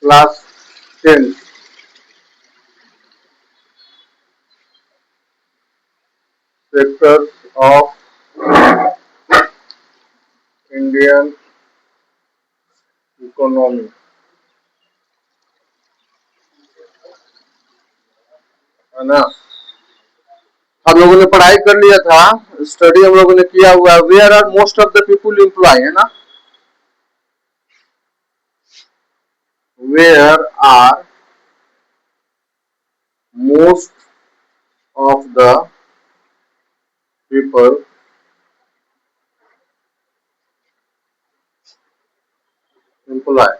Class 10 sectors of Indian economy, है ना। हम लोगों ने पढ़ाई कर लिया था, स्टडी हम लोगों ने किया हुआ है। Where are most of the people employ, है ना। Where are most of the people employ.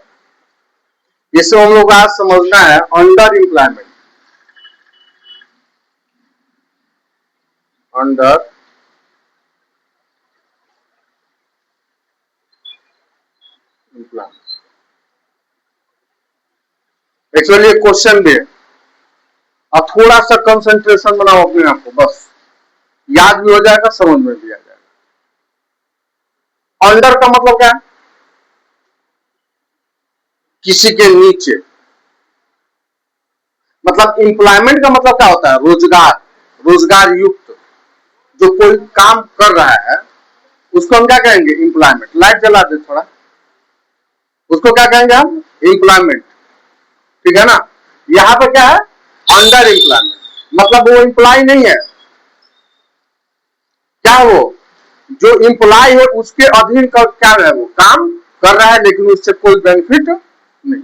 इससे हम लोग आज समझना है under employment. Under employment actually एक क्वेश्चन भी है। अब थोड़ा सा कंसंट्रेशन बनाओ अपने आप को, बस याद भी हो जाएगा, समझ में भी आ जाएगा। अंडर का मतलब क्या है? किसी के नीचे। मतलब एम्प्लॉयमेंट का मतलब क्या होता है? रोजगार, रोजगार युक्त जो कोई काम कर रहा है उसको हम क्या कहेंगे? एम्प्लॉयमेंट। लाइट जला दे थोड़ा, उसको क्या कहेंगे हम? एम्प्लॉयमेंट। ठीक है ना। यहां पे क्या है? अंडर एम्प्लॉयमेंट, मतलब वो एम्प्लॉय नहीं है। क्या वो जो एम्प्लॉय है उसके अधीन का क्या है? वो काम कर रहा है लेकिन उससे कोई बेनिफिट नहीं।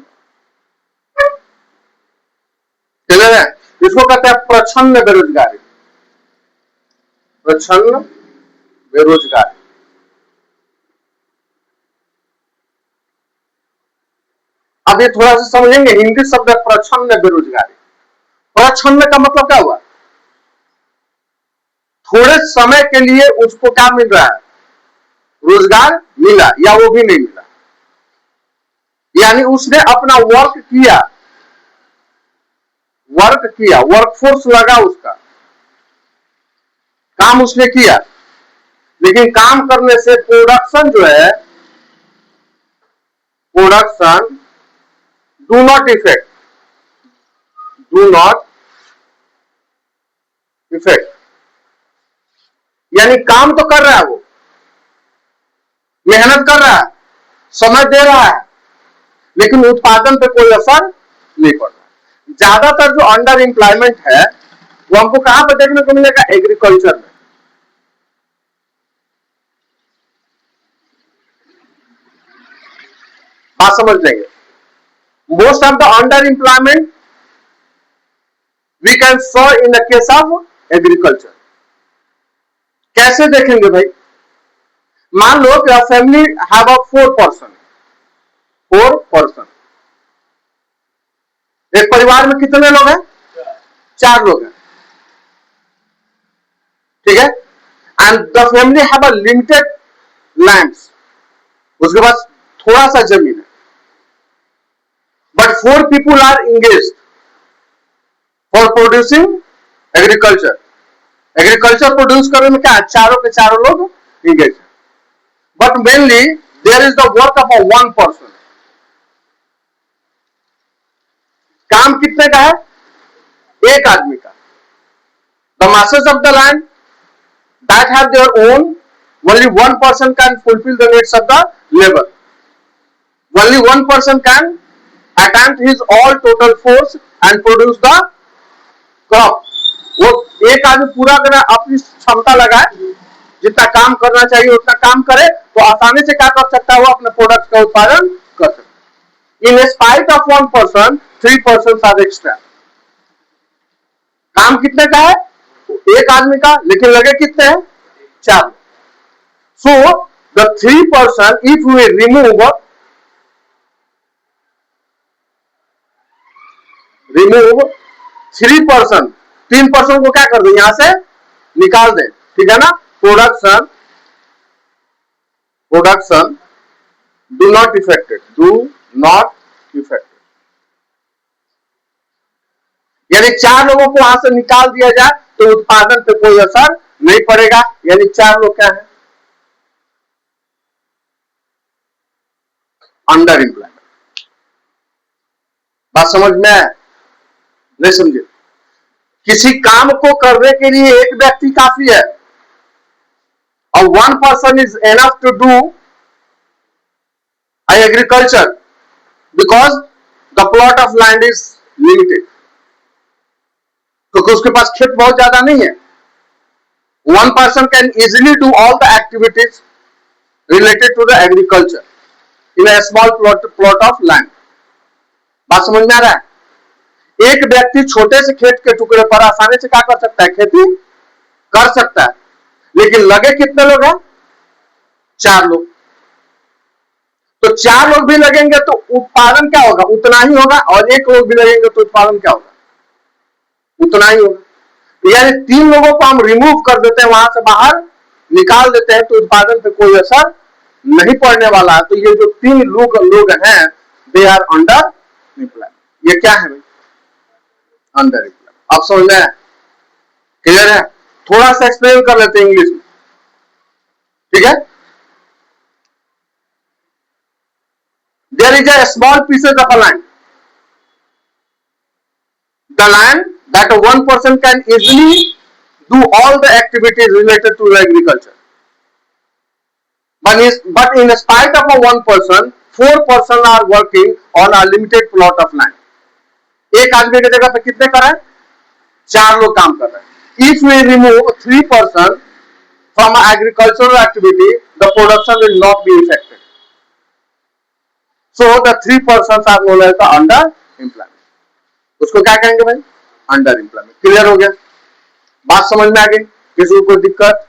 क्लियर है? इसको कहते हैं प्रच्छन्न बेरोजगारी। प्रच्छन्न बेरोजगारी। अब ये थोड़ा सा समझेंगे। हिंदी शब्द है प्रच्छन्न बेरोजगारी। प्रच्छन्न का मतलब क्या हुआ? थोड़े समय के लिए उसको क्या मिल रहा है? रोजगार मिला या वो भी नहीं मिला, यानी उसने अपना वर्क किया, वर्कफोर्स लगा, उसका काम उसने किया, लेकिन काम करने से प्रोडक्शन जो है, production do not effect, do not effect, यानी काम तो कर रहा है, वो मेहनत कर रहा है, समय दे रहा है, लेकिन उत्पादन पे कोई असर नहीं पड़ रहा। ज्यादातर जो अंडर एम्प्लॉयमेंट है वो हमको कहां पर देखने को मिलेगा? एग्रीकल्चर में। बात समझ लेंगे। Most of the under employment we can saw in the case of agriculture. कैसे देखेंगे भाई? मान लो कि family have a 4 person, 4 person. एक परिवार में कितने लोग हैं? 4 लोग हैं। ठीक है। And the family have a limited lands, उसके पास थोड़ा सा जमीन है, but 4 people are engage for producing agriculture. Agriculture produce करने में क्या है? चारों के चारों लोग इंगेज है, but mainly there is the work of a 1 person. काम कितने का है? एक आदमी का। The masses of the land that have their own, only 1 person can fulfill the needs of the labor. Only 1 person can attempt his all total force and produce the crop. वो एक आदमी पूरा करना अपनी क्षमता लगाए, जितना काम करना चाहिए उतना काम करे, तो आसानी से क्या कर सकता है? वो अपने प्रोडक्ट का उत्पादन कर सकता है। In spite of 1 person 3 person are extra. काम कितने का है? एक आदमी का, लेकिन लगे कितने हैं? 4। So the 3 person, if we remove 3 person, 3 person को क्या कर दे? यहां से निकाल दे। ठीक है ना। Production, production do not affected, do not affected, यानी 4 लोगों को वहां से निकाल दिया जाए तो उत्पादन पे कोई असर नहीं पड़ेगा। यानी 4 लोग क्या है? Under employment. बात समझ में आया? नहीं समझे? किसी काम को करने के लिए एक व्यक्ति काफी है, और one person is enough to do agriculture because the plot of land is limited, क्योंकि उसके पास खेत बहुत ज्यादा नहीं है. One person can easily do all the activities related to the agriculture in a small plot of land. बात समझ में आ रहा है? एक व्यक्ति छोटे से खेत के टुकड़े पर आसानी से क्या कर सकता है? खेती कर सकता है. लेकिन लगे कितने लोग हैं? 4 लोग. तो 4 लोग भी लगेंगे तो उत्पादन क्या होगा? उतना ही होगा. और 1 लोग भी लगेंगे तो उत्पादन क्या होगा? उतना ही होगा. यानी 3 लोगों को हम रिमूव कर देते हैं, वहां से बाहर निकाल देते हैं, तो उत्पादन पे कोई असर नहीं पड़ने वाला है. तो ये जो 3 लोग हैं, दे आर अंडर एम्प्लॉयमेंट. ये क्या है भाई? Under employment. आप समझ में आया? क्लियर है? थोड़ा सा एक्सप्लेन कर लेते हैं इंग्लिश में, ठीक है? There is a small pieces of a land, the land that one person can easily do all the activities related to agriculture, but in spite of a one person, 4 person are working on a limited plot of land. एक आदमी की जगह पे कितने कर रहे हैं? 4 लोग काम कर रहे हैं. If we remove 3 person from agricultural activity, the production will not be affected. So the 3 persons are known as the under employment. उसको क्या कहेंगे भाई? Under employment. क्लियर हो गया? बात समझ में आ गई? किसी को दिक्कत?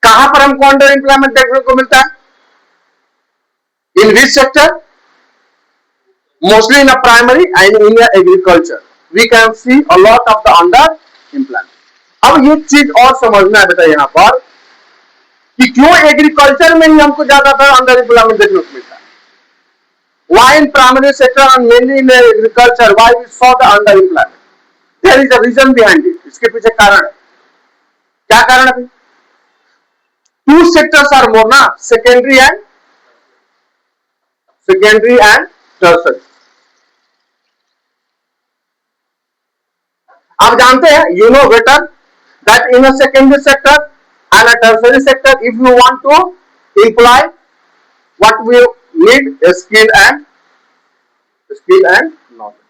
कहां पर हमको अंडर एम्प्लॉयमेंट देखने को मिलता है? In which sector? Mostly in a primary and in agriculture we can see a lot of the under employment. अब ये चीज और समझना है बेटा यहां पर कि क्यों एग्रीकल्चर में ही हमको ज्यादातर अंडर एम्प्लॉयमेंट देखने को मिलता है. Why in primary sector and mainly in agriculture, why we saw the underemployment? There is a reason behind it. इसके पीछे कारण है. क्या कारण है? 2 sectors are more ना, secondary and tertiary. आप जानते हैं, you know better that in a secondary sector and a tertiary sector, if you want to employ, what we need a skill and knowledge.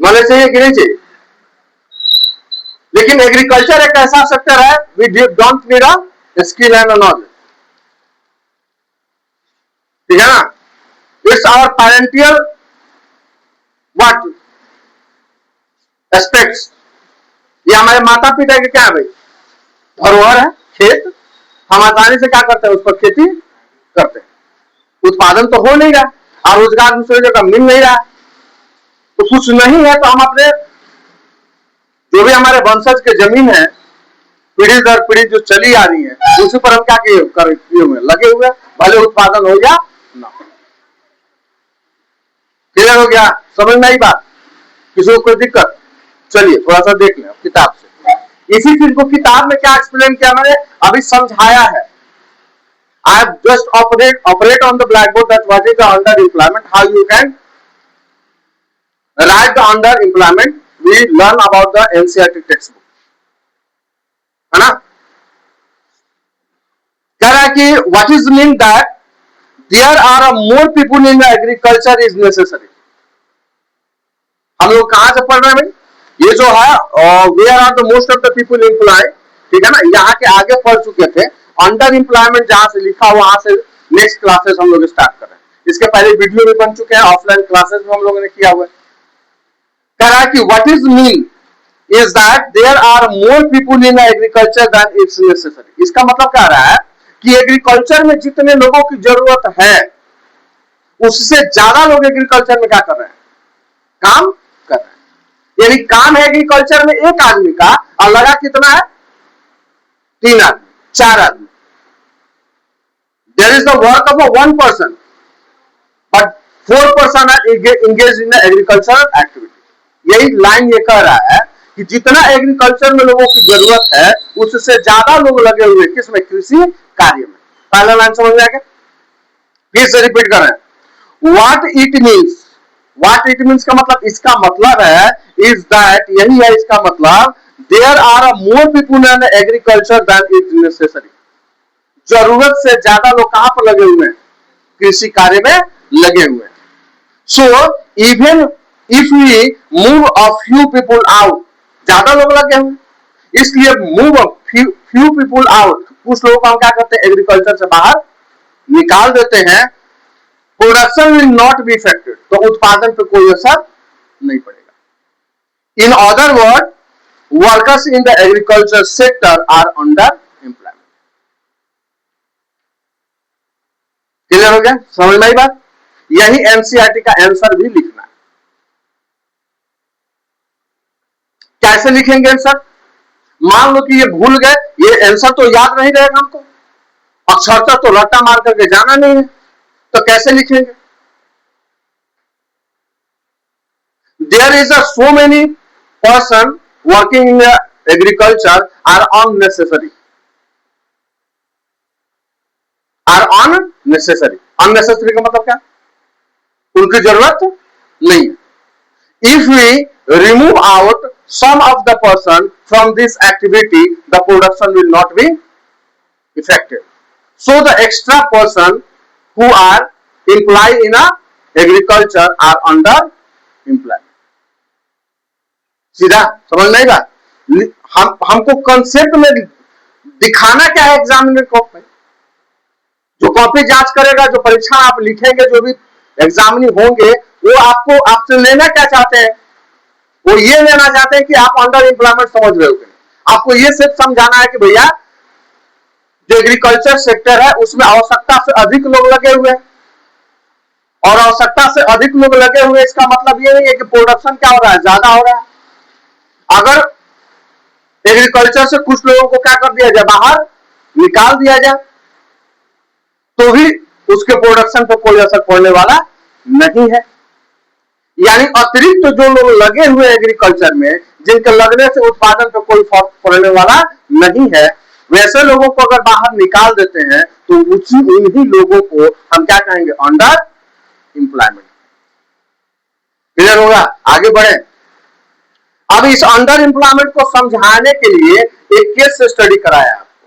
Knowledge चाहिए कि नहीं चाहिए? लेकिन agriculture एक ऐसा सेक्टर है, we don't need a skill and knowledge. ठीक है ना? It's our parental what aspects. ये हमारे माता पिता के क्या है भाई? धरोहर है, खेत. हम आसानी से क्या करते हैं? उस पर खेती करते हैं. उत्पादन तो हो नहीं रहा और रोजगार दूसरी जगह मिल नहीं रहा, तो कुछ नहीं है तो हम अपने जो भी हमारे वंशज के जमीन है, पीढ़ी दर पीढ़ी जो चली आ रही है, उसी पर हम क्या किए हुए लगे हुए, भले उत्पादन हो या ना. क्लियर हो गया? समझ में आई बात? किसी को कोई दिक्कत? चलिए थोड़ा सा देख लें किताब से. इसी चीज को किताब में क्या एक्सप्लेन किया मैंने अभी समझाया है. I have just operate on the blackboard that what is the underemployment, how you can write the underemployment. We learn about the NCERT textbook, है ना? कह रहा है कि what is mean that there are more people in agriculture is necessary. हम लोग कहां से पढ़ रहे हैं भाई? ये जो है where are the most of the people employed, ठीक है ना? यहाँ के आगे पढ़ चुके थे. अंडर एम्प्लॉयमेंट जहां से लिखा वहां से नेक्स्ट क्लासेस हम लोग स्टार्ट कर रहे हैं. इसके पहले वीडियो भी बन चुके हैं, ऑफलाइन क्लासेस में हम लोगों ने किया हुआ है. कह रहा है कि what is mean is that there are more people in agriculture then it's necessary. इसका मतलब क्या रहा है कि एग्रीकल्चर में जितने लोगों की जरूरत है उससे ज्यादा लोग एग्रीकल्चर में क्या कर रहे हैं? काम कर रहे हैं. यानी काम है एग्रीकल्चर में 1 आदमी का और लगा कितना है? 3 आदमी, 4 आदमी. There is the work of a 1 person, but 4 person are engaged in the agricultural activity. यही लाइन ये कह रहा है कि जितना एग्रीकल्चर में लोगों की जरूरत है उससे ज्यादा लोग लगे हुए किसमें? कृषि कार्य में. पहला लाइन समझ में आ गया? फिर से रिपीट कर रहे हैं, व्हाट इट मीन्स का मतलब, इसका मतलब है इज दैट, यही है इसका मतलब, there are more people in agriculture than is necessary. जरूरत से ज्यादा लोग कहां पर लगे हुए हैं, कृषि कार्य में लगे हुए हैं। So even if we move a few people out, ज्यादा लोग लगे हुए, इसलिए मूव फ्यू पीपुल आउट, कुछ लोगों को हम क्या करते हैं, एग्रीकल्चर से बाहर निकाल देते हैं, production will not be affected, तो उत्पादन पर कोई असर नहीं पड़ेगा। In other word, workers in the agriculture sector are under employment. Clear हो गया, समझ में आई बात? यही एनसीईआरटी का आंसर भी लिखना है। कैसे लिखेंगे आंसर? मान लो कि ये भूल गए, ये आंसर तो याद नहीं रहेगा हमको, अक्षरशः तो रट्टा मार करके जाना नहीं है, तो कैसे लिखेंगे? There is a so many person working in agriculture are unnecessary, are unnecessary. Unnecessary का मतलब क्या? उनकी जरूरत नहीं। If we remove out some of the person from this activity, the production will not be affected. So the extra person who are employed in a agriculture are under employment. सीधा समझ में आएगा? हमको कंसेप्ट में दिखाना क्या है examiner को, जो कॉपी जांच करेगा, जो परीक्षा आप लिखेंगे, जो भी एग्जामिनी होंगे, वो आपको आपसे लेना क्या चाहते हैं? वो ये लेना चाहते हैं कि आप अंडर एम्प्लॉयमेंट समझ रहे हो। आपको ये सिर्फ समझाना है कि भैया जो एग्रीकल्चर सेक्टर है उसमें आवश्यकता से अधिक लोग लगे हुए हैं, और आवश्यकता से अधिक लोग लगे हुए, इसका मतलब ये नहीं है कि प्रोडक्शन क्या हो रहा है, ज्यादा हो रहा है। अगर एग्रीकल्चर से कुछ लोगों को क्या कर दिया जाए, बाहर निकाल दिया जाए, तो भी उसके प्रोडक्शन पर कोई असर पड़ने वाला नहीं है। यानी अतिरिक्त जो लोग लगे हुए एग्रीकल्चर में, जिनके लगने से उत्पादन पर कोई फर्क पड़ने वाला नहीं है, वैसे लोगों को अगर बाहर निकाल देते हैं तो उन्हीं लोगों को हम क्या कहेंगे, अंडर एम्प्लॉयमेंट। क्लियर होगा? आगे बढ़े। अब इस अंडर एम्प्लॉयमेंट को समझाने के लिए एक केस स्टडी कराया आपको,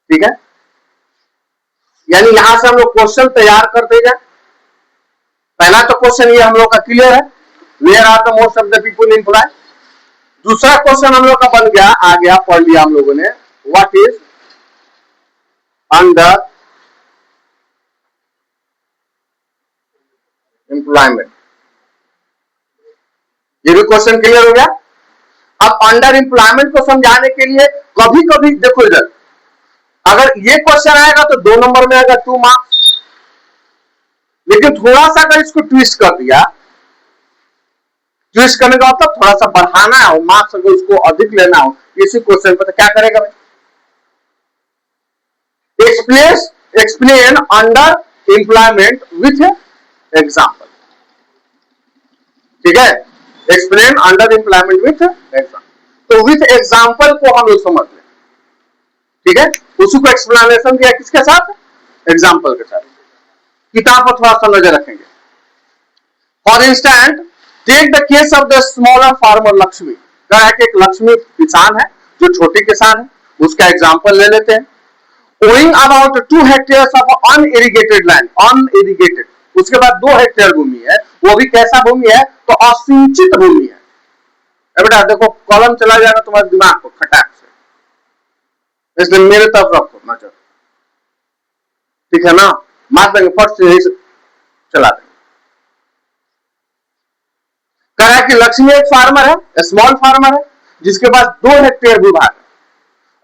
ठीक है? यानी यहां से हम लोग क्वेश्चन तैयार करते जाए। पहला तो क्वेश्चन ये हम लोग का क्लियर है, where are the most of the people employ. दूसरा क्वेश्चन हम लोग का बन गया, आ गया, पढ़ लिया हम लोगों ने, व्हाट इज अंडर एम्प्लॉयमेंट। ये भी क्वेश्चन क्लियर हो गया। अब अंडर एम्प्लॉयमेंट को समझाने के लिए कभी कभी देखो इधर, अगर ये क्वेश्चन आएगा तो 2 नंबर में आएगा 2 मार्क्स, लेकिन थोड़ा सा अगर इसको ट्विस्ट कर दिया, ट्विस्ट करने का मतलब थोड़ा सा बढ़ाना हो, मार्क्स अगर उसको अधिक लेना हो इसी क्वेश्चन पर, तो क्या करेगा भाई? Explain under employment with example, ठीक है? Explain under employment with example, तो विथ एग्जाम्पल को हम लोग समझ लें, ठीक है? उसी को एक्सप्लेनेशन दिया किसके साथ? एग्जाम्पल के साथ। किताब पर थोड़ा सा नजर रखेंगे। For instant, take the case of the smaller farmer Lakshmi. कहा है कि एक लक्ष्मी किसान है, जो छोटे किसान है, उसका एग्जाम्पल ले लेते हैं। Owing about 2 hectares of unirrigated land, unirrigated, उसके बाद 2 हेक्टेयर भूमि है, वो भी कैसा भूमि है? तो असिंचित भूमि है। बेटा देखो, कॉलम चला जाएगा तुम्हारे दिमाग को खटाक से, इसलिए मेरे तरफ रखो नजर, ठीक है ना? मार देंगे फट से, यही चला देंगे। कह रहा है कि लक्ष्मी एक फार्मर है, स्मॉल फार्मर है, जिसके पास 2 हेक्टेयर भूभाग है,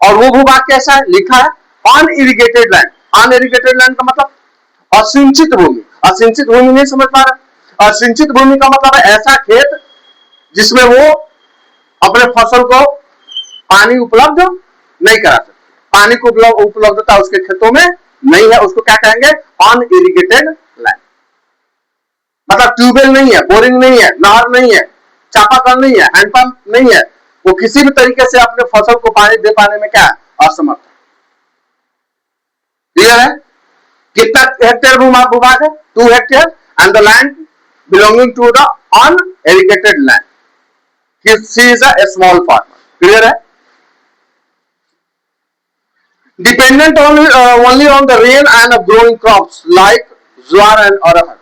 और वो भूभाग कैसा है? लिखा है अनइरिगेटेड लैंड। अनइरिगेटेड लैंड का मतलब असिंचित भूमि। असिंचित भूमि नहीं समझ पा रहे? असिंचित भूमि का मतलब है ऐसा खेत जिसमें वो अपने फसल को पानी उपलब्ध नहीं करा सकते, पानी को उपलब्धता उसके खेतों में नहीं है, उसको क्या कहेंगे? Unirrigated land. मतलब ट्यूबवेल नहीं है, बोरिंग नहीं है, नहर नहीं है, चापाकल नहीं है, हैंडपंप नहीं है, वो किसी भी तरीके से अपने फसल को पानी दे पाने में क्या है? असमर्थ। क्लियर है? कितना हेक्टेयर भूभाग है? 2 hectare and the land belonging to the unirrigated land. She is a small farmer. Clear है? Dependent only on the rain and growing crops like jowar and arhar.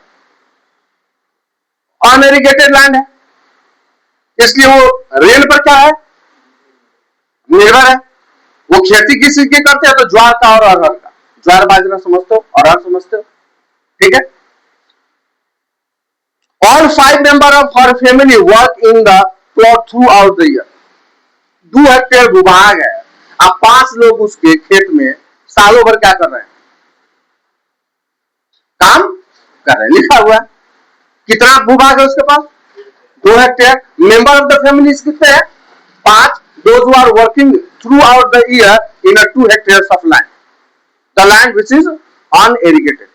Unirrigated land है, इसलिए वो रेन पर क्या है? निर्भर है. वो खेती किसी की करते हैं? तो ज्वार का और अरहर का. ज्वार बाजरा समझते हो, अरहर समझते हो, ठीक है. All 5 members of her family work in the plot throughout the year. 2 hectare भूभाग है, अब 5 लोग उसके खेत में सालों भर क्या कर रहे हैं? काम कर रहे हैं. लिखा हुआ है. कितना भूभाग है उसके पास? 2 hectare. Member of the family कितने हैं? 5. Those who are working throughout the year in a 2 hectares of land, the land which is unirrigated.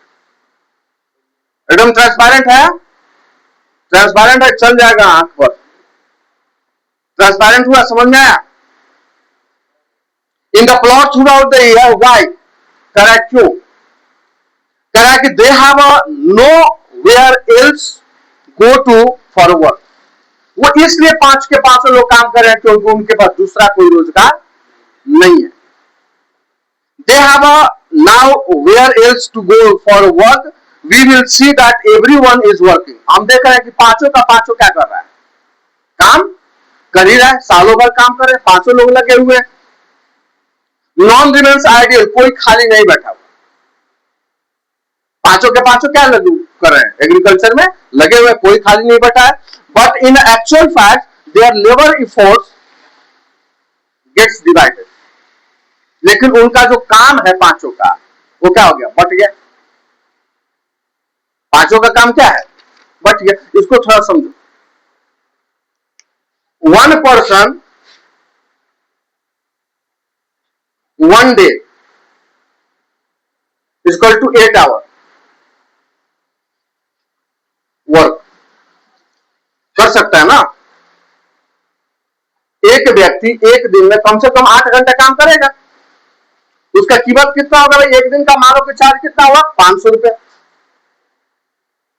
एकदम ट्रांसपेरेंट है, ट्रांसपेरेंट है, चल जाएगा आंख पर. ट्रांसपेरेंट हुआ, समझ में आया? In the plot through out the year. Why करा? क्यों करा? कि they have no where else go to for work. वो इसलिए 5 के 5 लोग काम कर रहे हैं क्योंकि उनके पास दूसरा कोई रोजगार नहीं है. They have now where else to go for work. We will see that everyone is working. हम देख रहे हैं कि पांचों का पांचों क्या कर रहा है? काम कर ही रहा है. सालों भर काम कर रहे हैं, 5 लोग लगे हुए. Non remains ideal. कोई खाली नहीं बैठा हुआ. पांचों के पांचों क्या लगे कर रहे हैं? एग्रीकल्चर में लगे हुए, कोई खाली नहीं बैठा है. But in actual fact their labour efforts gets divided. लेकिन उनका जो काम है पांचों का, वो क्या हो गया? बट गया. पांचों का काम क्या है? बट गया. इसको थोड़ा समझो. 1 person 1 day is equal to 8 hours work कर सकता है ना. एक व्यक्ति एक दिन में कम से कम 8 घंटे काम करेगा. उसका कीमत कितना होगा भाई? एक दिन का मानो कि चार्ज कितना होगा? 500 रुपए.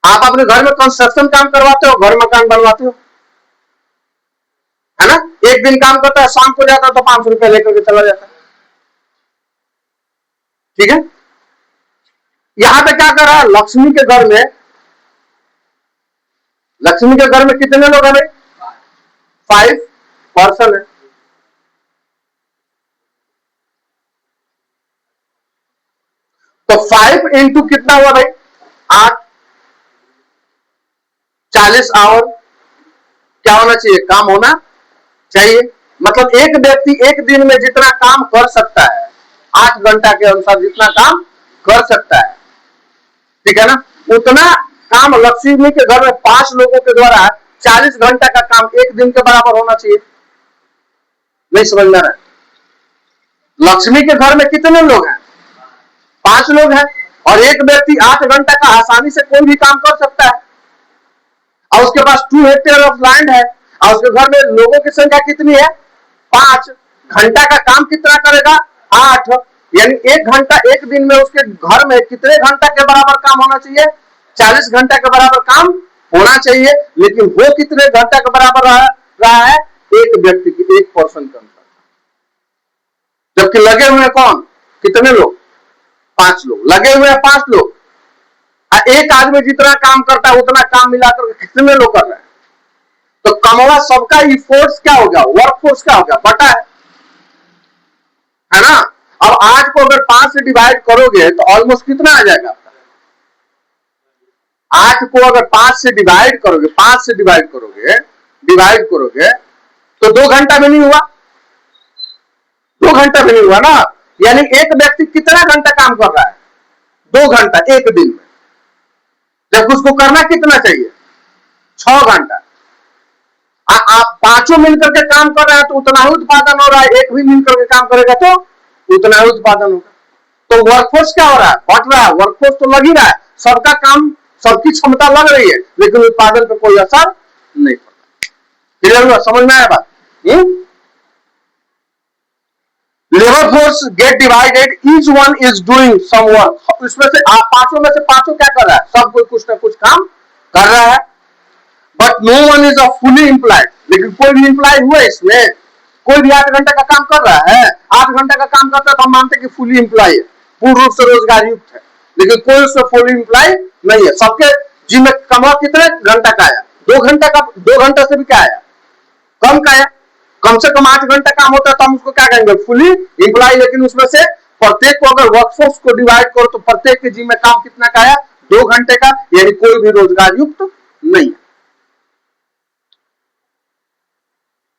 आप अपने घर में कंस्ट्रक्शन काम करवाते हो, घर मकान बनवाते हो, है ना? एक दिन काम करता है, शाम को जाता है तो 500 रुपए लेकर के चला जाता है. ठीक है. यहां पे क्या कर रहा है? लक्ष्मी के घर में, लक्ष्मी के घर में कितने लोग हैं भाई? 5 पर्सन है. तो 5 इंटू कितना हुआ भाई? 8. 40 आवर क्या होना चाहिए? काम होना चाहिए. मतलब एक व्यक्ति एक दिन में जितना काम कर सकता है, 8 घंटा के अनुसार जितना काम कर सकता है, ठीक है ना, उतना काम लक्ष्मी के घर में 5 लोगों के द्वारा 40 घंटा का काम एक दिन के बराबर होना चाहिए. नहीं समझ में आ रहा है? लक्ष्मी के घर में कितने लोग हैं? 5 लोग हैं. और एक व्यक्ति 8 घंटा का आसानी से कोई भी काम कर सकता है. और उसके पास 2 हेक्टेयर ऑफ लैंड है, और उसके घर में लोगों की संख्या कितनी है? 5. घंटा का काम कितना करेगा? 8. यानी 1 घंटा एक दिन में उसके घर में कितने घंटा के बराबर काम होना चाहिए? 40 घंटा के बराबर काम होना चाहिए. लेकिन वो कितने घंटा के बराबर रहा है? एक व्यक्ति की, एक पर्सन के अनुसार. जबकि लगे हुए कौन? कितने लोग? 5 लोग लगे हुए हैं. 5 लोग. एक आदमी जितना काम करता है उतना काम मिलाकर कितने लोग कर रहे हैं? तो कमवा सबका ई फोर्स क्या हो गया? वर्क फोर्स क्या हो गया? बटा है ना. अब 8 को अगर 5 से डिवाइड करोगे तो ऑलमोस्ट कितना आ जाएगा? 8 को अगर 5 से डिवाइड करोगे, 5 से डिवाइड करोगे तो 2 घंटा भी नहीं हुआ. 2 घंटा भी नहीं हुआ ना. यानी एक व्यक्ति कितना घंटा काम कर रहा है? 2 घंटा एक दिन में. जब उसको करना कितना चाहिए? 6 घंटा. आप पांचों मिलकर के काम कर रहे हैं तो उतना ही उत्पादन हो रहा है. एक भी मिलकर के काम करेगा तो उतना ही उत्पादन होगा. तो वर्कफोर्स क्या हो रहा है? बढ़ रहा है. वर्कफोर्स तो लग ही रहा है. सबका काम, सबकी क्षमता लग रही है, लेकिन उत्पादन पर कोई असर नहीं पड़ रहा. क्लियर हुआ? समझ में आया बात? Labour force get divided, each one is doing some work. इसमें से पांचों में से पांचों क्या कर रहा है? सब कोई कुछ ना कुछ काम कर रहा है। But no one is a fully employed, लेकिन कोई भी एम्प्लॉय हुआ इसमें? कोई भी 8 घंटे का काम कर रहा है? 8 घंटे का काम करता है तो हम मानते कि फुली एम्प्लॉय है, पूर्ण रूप से रोजगार युक्त है, लेकिन कोई उसमें फुली एम्प्लॉय नहीं है। सबके जी में कमा कितने घंटा का आया? 2 घंटे का। 2 घंटे से भी क्या आया? कम का आया। कम से कम 8 घंटे काम होता है तो हम उसको क्या कहेंगे? Fully employ. लेकिन उसमें से प्रत्येक को अगर वर्कफोर्स को डिवाइड करो तो प्रत्येक के जी में काम कितना का आया? 2 घंटे का, यानी कोई भी रोजगार युक्त नहीं है।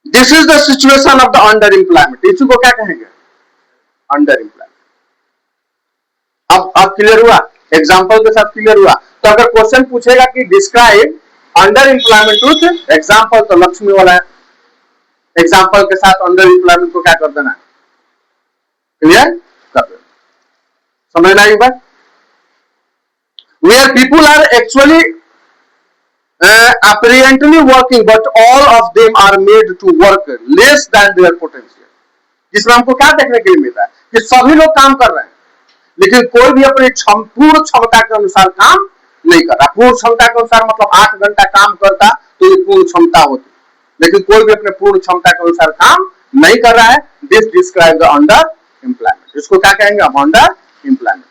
This is the situation of the under employment. इसी को क्या कहेंगे? Under employment. अब क्लियर हुआ? एग्जाम्पल के साथ क्लियर हुआ? तो अगर क्वेश्चन पूछेगा कि describe under employment truth, example तो लक्ष्मी वाला है, एग्जाम्पल के साथ अंडर एम्प्लॉयमेंट को क्या कर देना है? क्लियर कर देना। समझना एक बार? Where people are actually apparently working but all of them are made to work less than their potential। जिसमें हमको क्या देखने के लिए मिल रहा है कि सभी लोग काम कर रहे हैं, लेकिन कोई भी अपनी पूर्ण क्षमता के अनुसार काम नहीं कर रहा। पूर्ण क्षमता के अनुसार मतलब 8 घंटा काम करता तो ये पूर्ण क्षमता होती, लेकिन कोई भी अपने पूर्ण क्षमता के अनुसार काम नहीं कर रहा है। This describe the under employment. इसको क्या कहेंगे? हम under employment.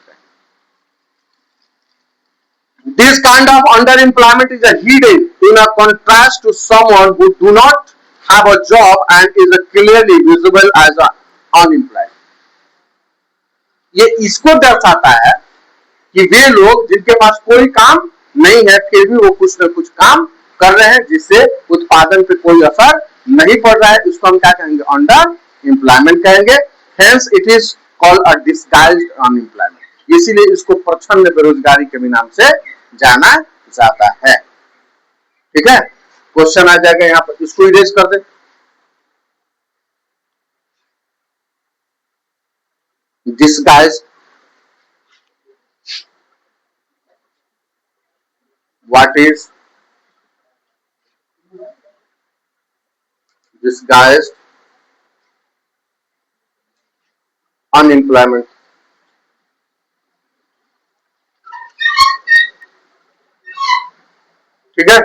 This kind of underemployment is a hidden in a contrast to someone who do not have a job and is clearly visible as unemployed। ये इसको दर्शाता है कि वे लोग जिनके पास कोई काम नहीं है फिर भी वो कुछ न कुछ काम कर रहे हैं जिससे उत्पादन पे कोई असर नहीं पड़ रहा है। इसको हम क्या कहेंगे? अंडर एम्प्लॉयमेंट कहेंगे। Hence it is called a disguised unemployment। इसीलिए इसको प्रच्छन्न बेरोजगारी के भी नाम से जाना जाता है। ठीक है, क्वेश्चन आ जाएगा यहां पर, इसको इरेज कर दे। Disguise, what is disguised unemployment? ठीक है,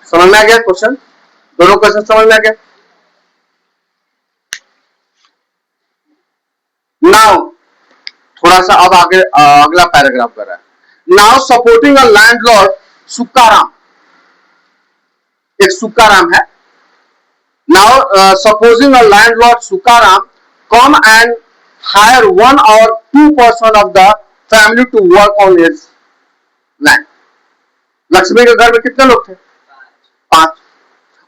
समझ में आ गया क्वेश्चन? दोनों क्वेश्चन समझ में आ गया? नाउ थोड़ा सा अब आगे अगला पैराग्राफ कर रहा है। Now supporting a landlord Sukkaram, एक सुक्काराम है। Now supposing a landlord Sukkaram come and hire 1 or 2% of the family to work on his land. Lakshmi के घर में कितने लोग थे? 5।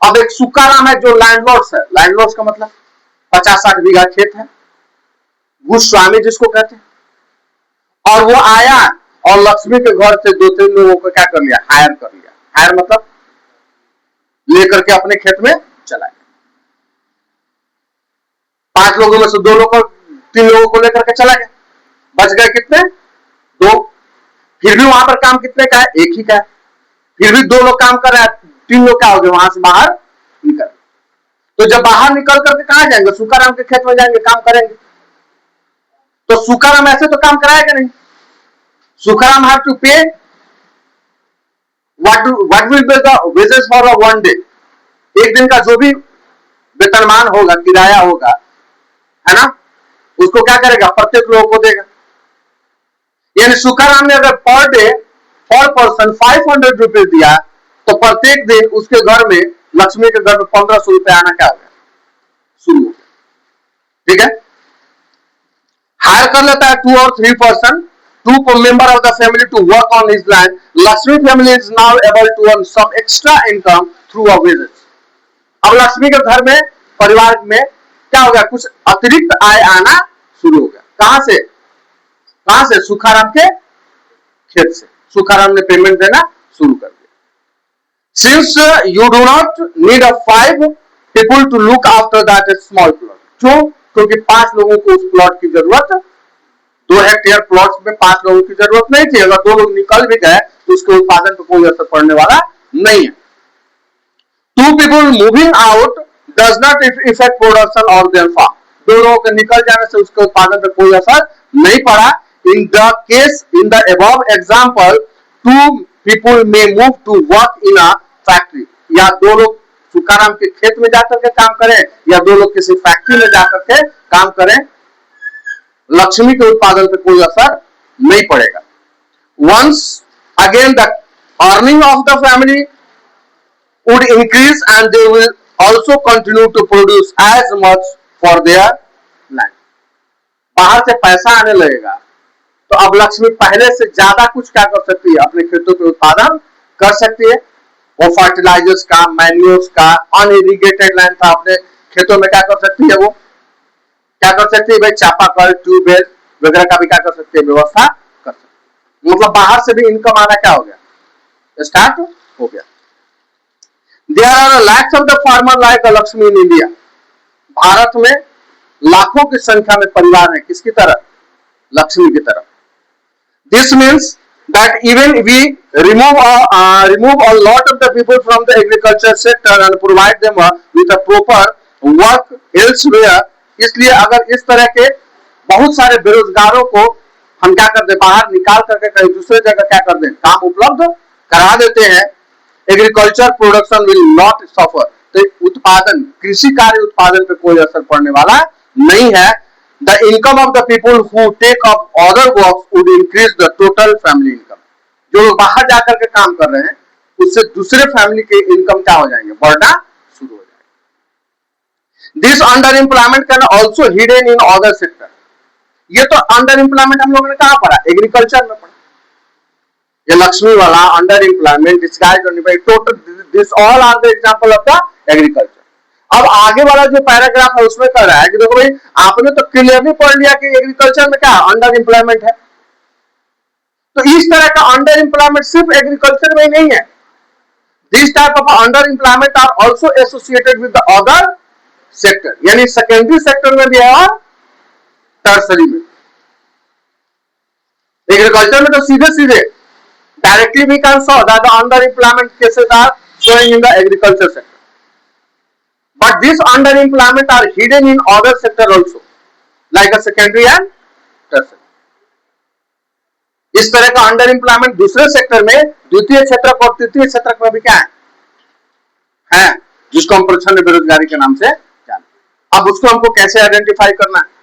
अब एक सुक्काराम है जो लैंडलॉर्ड्स है। लैंडलॉर्ड्स का मतलब 50-60 बीघा खेत है, भूस्वामी जिसको कहते हैं। और वो आया और लक्ष्मी के घर से 2-3 लोगों को क्या कर लिया? हायर कर लिया। हायर मतलब लेकर के अपने खेत में चला गया। 5 लोगों में से 2 लोग 3 लोगों को लेकर के चला गया, बच गए कितने? 2। फिर भी वहां पर काम कितने का है? एक ही का है। फिर भी 2 लोग काम कर रहे हैं, 3 लोग क्या हो गए? वहां से बाहर निकल। तो जब बाहर निकल करके कहां जाएंगे? सुक्काराम के खेत में जाएंगे, काम करेंगे। तो सुक्काराम ऐसे तो काम कराएगा नहीं। सुक्काराम हैव टू पे what will be the wages for a one day। एक दिन का जो भी वेतनमान होगा, किराया होगा, है ना, उसको क्या करेगा? प्रत्येक लोगों को देगा। यानी सुक्काराम ने अगर पर डे पर पर्सन 500 रुपीज दिया तो प्रत्येक दिन उसके घर में, लक्ष्मी के घर में 1500 रुपए आना क्या हो गया? शुरू हो गया। ठीक है, हायर कर लेता है 2 or 3%, 2 member of the family to work on his land। Lakshmi family is now able to earn some extra income through a wages। अब लक्ष्मी के घर में, परिवार में क्या हो गया? कुछ अतिरिक्त आय आना शुरू हो गया। कहां से? कहां से? सुखाराम के खेत से। सुखाराम ने पेमेंट देना शुरू कर दिया। Since you do not need a 5 people to look after that small plot। क्यों? क्योंकि 5 लोगों को उस प्लॉट की जरूरत, 2 हेक्टेयर प्लॉट में 5 लोगों की जरूरत नहीं थी। अगर 2 लोग निकल भी गए तो उसके उत्पादन पर कोई असर पड़ने वाला नहीं है। 2 people moving out does not affect production of their farm। दो लोगों के निकल जाने से उसके उत्पादन पर कोई असर नहीं पड़ा। In the case in the above example, two people may move to work in a factory, या दो लोग तुकाराम के खेत में जाकर के काम करें या दो लोग किसी फैक्ट्री में जाकर के काम करें, लक्ष्मी के उत्पादन पर कोई असर नहीं पड़ेगा। Once again the earning of the family would increase and they will also continue to produce as much for their land. बाहर से पैसा आने लगेगा तो अब लक्ष्मी पहले से ज्यादा कुछ क्या कर सकती है, अपने खेतों पे उत्पादन कर सकती है। वो फर्टिलाइजर्स का, मैन्योर्स का, अनइरिगेटेड लैंड था, अपने खेतों में क्या कर सकती है, वो क्या कर सकती है भाई, चापाकल, ट्यूबवेल वगैरह का भी क्या कर सकती है, व्यवस्था कर सकती है। मतलब बाहर से भी इनकम आना क्या हो गया, स्टार्ट हो गया। There are lakhs of the farmer like Lakshmi in India. Bharat में लाखों की संख्या में परिवार है किसकी तरह, लक्ष्मी की तरह। This means that even we remove a lot of the people from the agriculture sector and provide them with a proper work elsewhere, इसलिए अगर इस तरह के बहुत सारे बेरोजगारों को हम क्या कर दें, बाहर निकाल करके कहीं दूसरे जगह क्या कर दें, काम उपलब्ध करा देते हैं, agriculture production will not suffer, तो उत्पादन, कृषि कार्य उत्पादन पे कोई असर पड़ने वाला नहीं है। The income of the people who take up other works would increase the total family income. जो लोग बाहर जाकर के काम कर रहे हैं उससे दूसरे फैमिली के इनकम क्या हो जाएंगे, बढ़ना शुरू हो जाएगा। This under employment can also hidden in other sector. ये तो अंडर एम्प्लॉयमेंट हम लोगों ने कहा पढ़ा, एग्रीकल्चर में पढ़ा। ये लक्ष्मी वाला under employment, total, this all are the example of the agriculture. अब आगे वाला जो पैराग्राफ है उसमें कह रहा है कि देखो भाई, आपने तो क्लियरली पढ़ लिया कि एग्रीकल्चर में क्या अंडर एम्प्लॉयमेंट है, तो इस तरह का अंडर एम्प्लॉयमेंट सिर्फ एग्रीकल्चर में ही नहीं है। This type of under employment are also associated with the other sector, यानी सेकेंडरी सेक्टर में भी है और टर्सरी में। एग्रीकल्चर में तो सीधे सीधे directly we can saw that the underemployment cases are showing in the agriculture sector, but these underemployment are hidden in other sector also, like a secondary and tertiary। इस तरह का अंडर एम्प्लॉयमेंट दूसरे sector में, द्वितीय क्षेत्र और तृतीय क्षेत्र में भी क्या है, जिसको हम प्रच्छन्न बेरोजगारी के नाम से जानते हैं। अब उसको हमको कैसे आइडेंटिफाई करना है।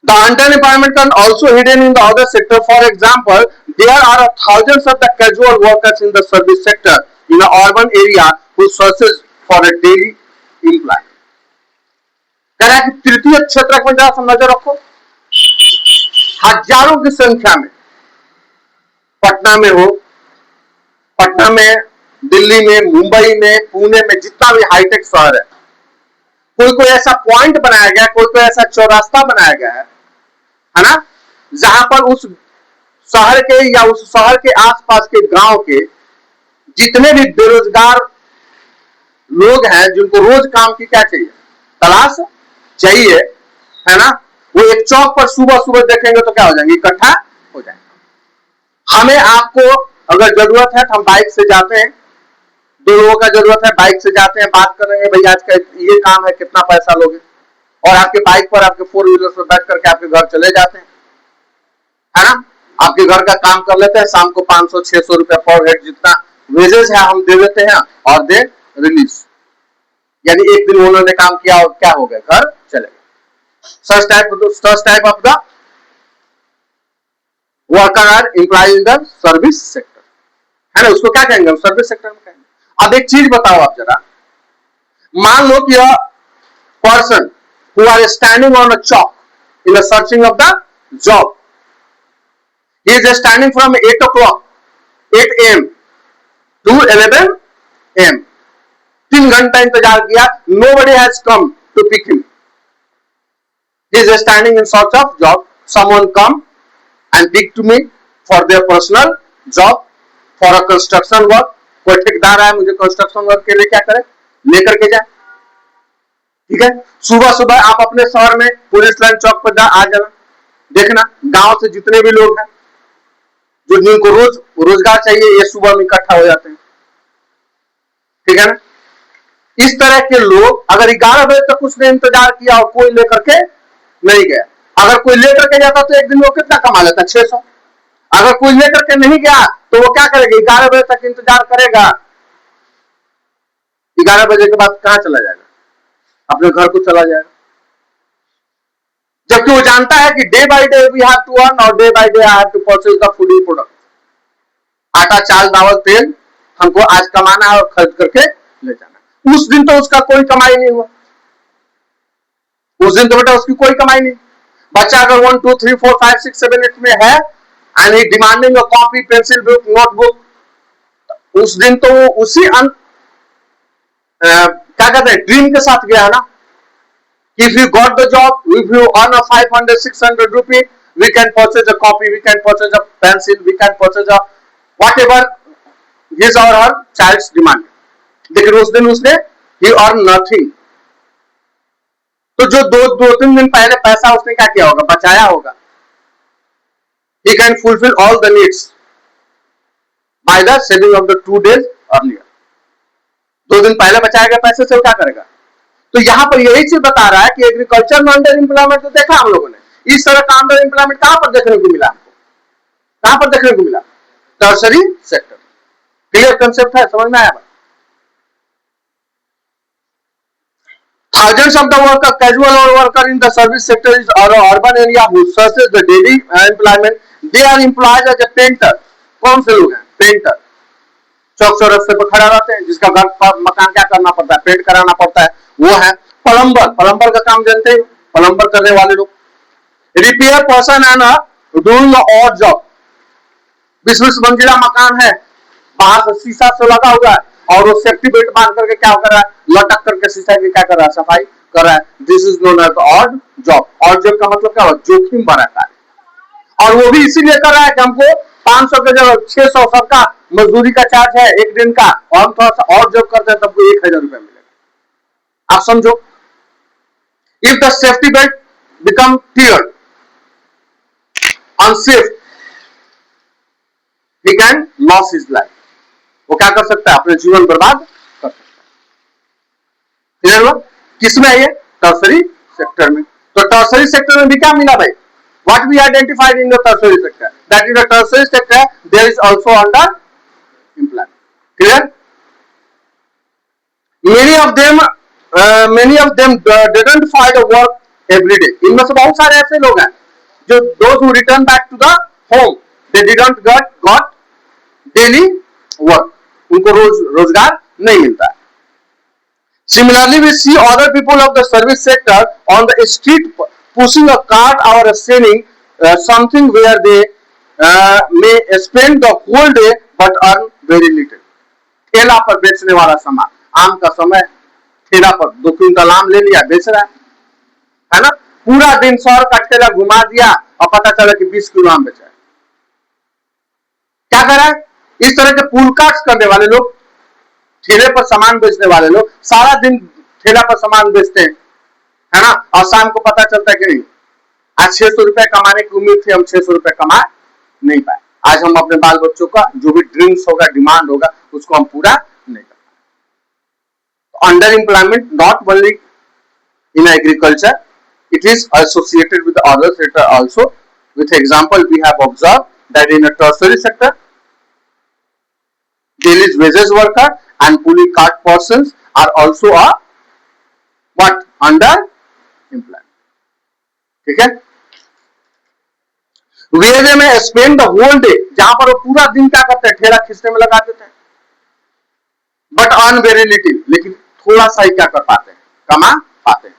The underemployment can also hidden in the other sector. For example, there are thousands of the casual workers in the service sector in an urban area who searches for a daily employment। कह रहा है कि तृतीय क्षेत्र में जरा नजर रखो, हजारों की संख्या में, पटना में हो, पटना में, दिल्ली में, मुंबई में, पुणे में, जितना भी हाईटेक शहर है, कोई ऐसा पॉइंट बनाया गया, कोई ऐसा चौरास्ता बनाया गया है ना, जहां पर उस शहर के या उस शहर के आसपास के गांव के जितने भी बेरोजगार लोग हैं, जिनको रोज काम की क्या चाहिए, तलाश चाहिए, है ना, वो एक चौक पर सुबह सुबह देखेंगे तो क्या हो जाएंगे, इकट्ठा हो जाएंगे। हमें आपको अगर जरूरत है तो हम बाइक से जाते हैं, दो लोगों का जरूरत है, बाइक से जाते हैं, बात करेंगे, भाई आज का ये काम है, कितना पैसा लोगे, और आपके बाइक पर, आपके फोर व्हीलर पर बैठ करके आपके घर चले जाते हैं, है ना, आपके घर का काम कर लेते हैं, शाम को 500-600 रुपया पर हेड जितना वेजेस है हम दे देते हैं और दे रिलीज, यानी एक दिन उन्होंने काम किया और क्या हो गया, घर चले गए। Such type of the worker are employed in the service sector, है ना, उसको क्या कहेंगे, सर्विस सेक्टर में कहेंगे। अब एक चीज बताओ आप जरा, मान लो कि यह person who are standing on a chalk in the searching of the job, he is standing from 8 o'clock 8 am to 11 am, 3 घंटा इंतजार किया, nobody has come to pick him, he is standing in search of job, someone come and pick to me for their personal job, for a construction work, कोई ठेकेदार आया मुझे construction work के लिए क्या करे, लेकर के जाए, ठीक है। सुबह सुबह आप अपने शहर में पुलिस लाइन चौक पर आ जाना, देखना गांव से जितने भी लोग हैं जो जिनको रोज रोजगार चाहिए, ये सुबह में इकट्ठा हो जाते हैं, ठीक है ना। इस तरह के लोग अगर 11 बजे तक उसने इंतजार किया और कोई लेकर के नहीं गया, अगर कोई लेकर के जाता तो एक दिन वो कितना कमा लेता, 600। अगर कोई लेकर के नहीं गया तो वो क्या करेगा, 11 बजे तक इंतजार करेगा, 11 बजे के बाद कहां चला जाएगा, अपने घर को चला जाएगा। जबकि वो जानता है कि day by day we have to earn और day by day I have to purchase the food product. आटा चाल दावल तेल हमको आज कमाना है और खरीद करके ले जाना। उस दिन तो उसका कोई कमाई नहीं हुआ, उस दिन तो बेटा उसकी कोई कमाई नहीं। बच्चा अगर 1 2 3 4 5 6 7 8 में है and he demanding a copy pencil book notebook, उस दिन तो वो उसी क्या कहते हैं ड्रीम के साथ गया है ना। If you got the job, if you earn a 500 600 rupee, we can purchase a copy, we can purchase a pencil, we can purchase a whatever his or her child's demand. लेकिन उस दिन उसने he earned nothing। तो जो दो तीन दिन पहले पैसा उसने क्या किया होगा, बचाया होगा। He can fulfill all the needs by the saving of the 2 days earlier। 2 दिन पहले बचाए गए पैसे से वो क्या करेगा। तो यहां पर यही चीज बता रहा है कि एग्रीकल्चर में अंडर एम्प्लॉयमेंट तो देखा हम लोगों ने, इस तरह का अंडर एम्प्लॉयमेंट कहां पर देखने को मिला हमको, कहां पर देखने को मिला, टर्सरी सेक्टर। क्लियर कंसेप्ट है, समझ में आया। Thousands of the worker, casual or worker in the service sector is or urban area who sources the daily employment, they are employed as a painter। कौन से लोग हैं, पेंटर, चौक चौरस्ते पर खड़ा रहते हैं, जिसका घर पर मकान क्या करना पड़ता है, पेंट कराना पड़ता है, वो है प्लम्बर। प्लम्बर का काम जानते हैं, प्लम्बर करने वाले लोग। रिपेयर पर्सन है ना, डूइंग ऑड जॉब। 20 मंजिला मकान है, बाहर से शीशा से लगा हुआ है और वो सेफ्टी बेल्ट बांध करके क्या कर रहा है, लटक करके शीशा की क्या कर रहा है, सफाई कर रहा है। This is known as odd job. Odd job का मतलब क्या हुआ, जोखिम भरा कार्य। और वो भी इसीलिए कर रहा है कि हमको 500 के जगह 600 सबका मजदूरी का चार्ज है एक दिन का, और हम थोड़ा सा और जॉब करते हैं तब 1000 रुपया मिलेगा। आप समझो, if the safety belt become teared unsafe, he can lose his life। वो क्या कर सकता है, अपने जीवन बर्बाद कर सकता है। क्लियर हुआ, किसमें है ये, टर्सरी सेक्टर में। तो टर्सरी सेक्टर में भी क्या मिला भाई, what we identified in the tertiary sector, that in the tertiary sector there is also under employment। clear, many of them didn't find a work every day। इनमें से बहुत सारे ऐसे लोग हैं जो those who return back to the home they didn't got daily work, उनको रोजगार नहीं मिलता है। Similarly, we see other people of the service sector on the street pushing a cart or selling something where they may spend the whole day but earn very little। ठेला पर बेचने वाला सामान, आम का समय, ठेला पर 2 क्विंटल आम ले लिया, बेच रहा है ना, पूरा दिन 100 का ठेला घुमा दिया और पता चला कि 20 किलो आम बेचा है। क्या कर रहा है, इस तरह के पुल कार्ट्स करने वाले लोग, ठेले पर सामान बेचने वाले लोग सारा दिन ठेला पर सामान बेचते हैं, है ना, और शाम को पता चलता है कि नहीं आज 600 रुपए कमाने की उम्मीद थी, हम 600 रुपए कमा नहीं पाए। आज हम अपने बाल बच्चों का जो भी ड्रीम्स होगा, डिमांड होगा, उसको हम पूरा नहीं कर पाए। Under employment not only in agriculture, it is associated with the other sector also। with example we have observed that in a tertiary sector daily wages worker and pulley cart persons are also a what under employment। ठीक है, where they may spend the whole day, जहां पर वो पूरा दिन क्या करते हैं, ठेला खींचने में लगा देते हैं, but earn very little, लेकिन थोड़ा सा ही क्या कर पाते हैं, कमा पाते हैं।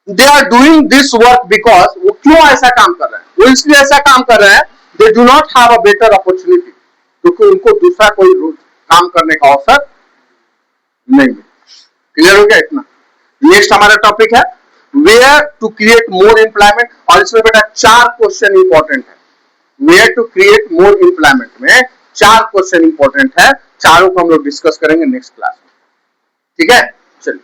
They are doing this work because वो क्यों ऐसा काम कर रहे हैं, वो इसलिए ऐसा काम कर रहे हैं, they do not have a better opportunity, क्योंकि उनको दूसरा कोई काम करने का अवसर नहीं मिला। क्लियर हो गया इतना। नेक्स्ट हमारा टॉपिक है where to create more employment, और इसमें बेटा 4 क्वेश्चन इंपॉर्टेंट है। Where to create more employment में 4 क्वेश्चन इंपॉर्टेंट है, चारों को हम लोग डिस्कस करेंगे नेक्स्ट क्लास में। ठीक है, चलिए।